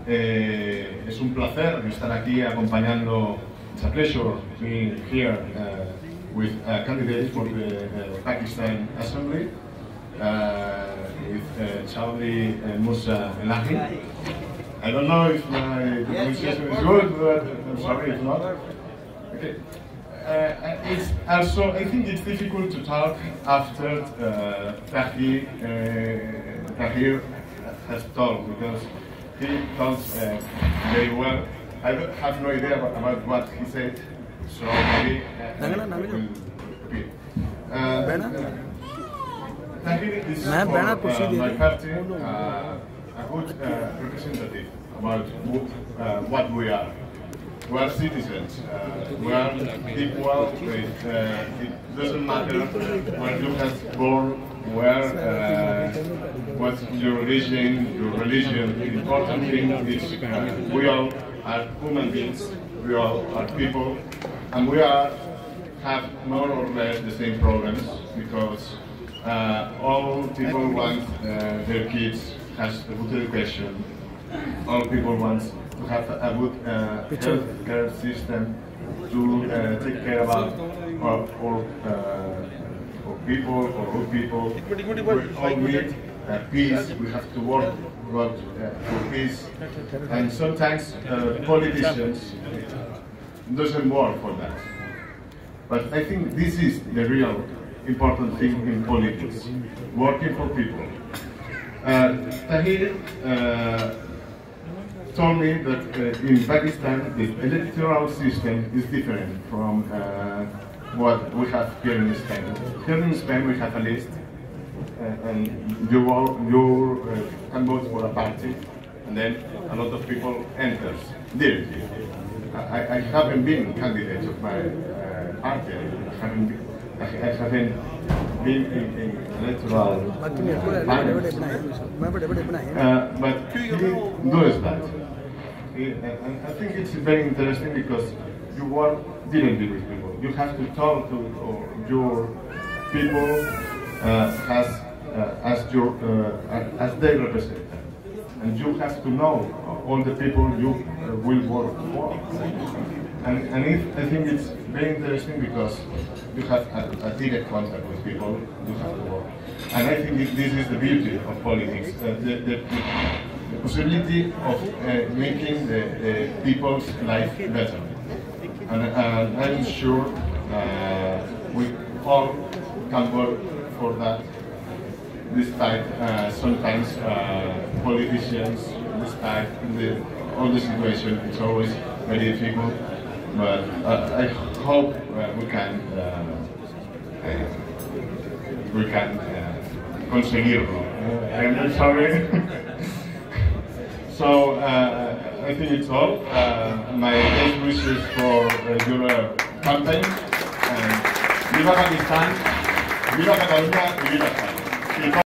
Es un placer estar aquí acompañando. It's a pleasure being here with candidates for the Pakistan Assembly with Charlie Musa Elahi. I don't know if my pronunciation is good, but I'm sorry if not. Okay. It's also, I think it's difficult to talk after Tahir has talked, because he talks very well. I have no idea about what he said, so maybe I will repeat. Tahir is for my party a good representative about what we are. We are citizens. We are equal. It doesn't matter where you have born, what's your religion. The important thing is we all are human beings. We all are people, and we have more or less the same problems, because all people want their kids has a good education. All people want to have a good healthcare system to take care about or people or old people. We all need peace. We have to work for peace. And sometimes politicians doesn't work for that. But I think this is the real important thing in politics: working for people. Tahir told me that in Pakistan the electoral system is different from what we have here in Spain. Here in Spain we have a list, and you can vote for a party, and then a lot of people enters directly. I haven't been candidate of my party. I haven't been in electoral panels. But he does that. And I think it's very interesting, because you work directly with people. You have to talk to your people as their representative, and you have to know all the people you will work for. And I think it's very interesting, because you have a direct contact with people. You have to work, and I think this is the beauty of politics. The possibility of making the people's life better. And I'm sure we all can work for that, despite sometimes politicians, despite all the situation, it's always very difficult. But I hope we can conseguirlo. I'm sorry. So I think it's all. My best wishes for your campaign. Viva Pakistan, viva Catalunya y viva España.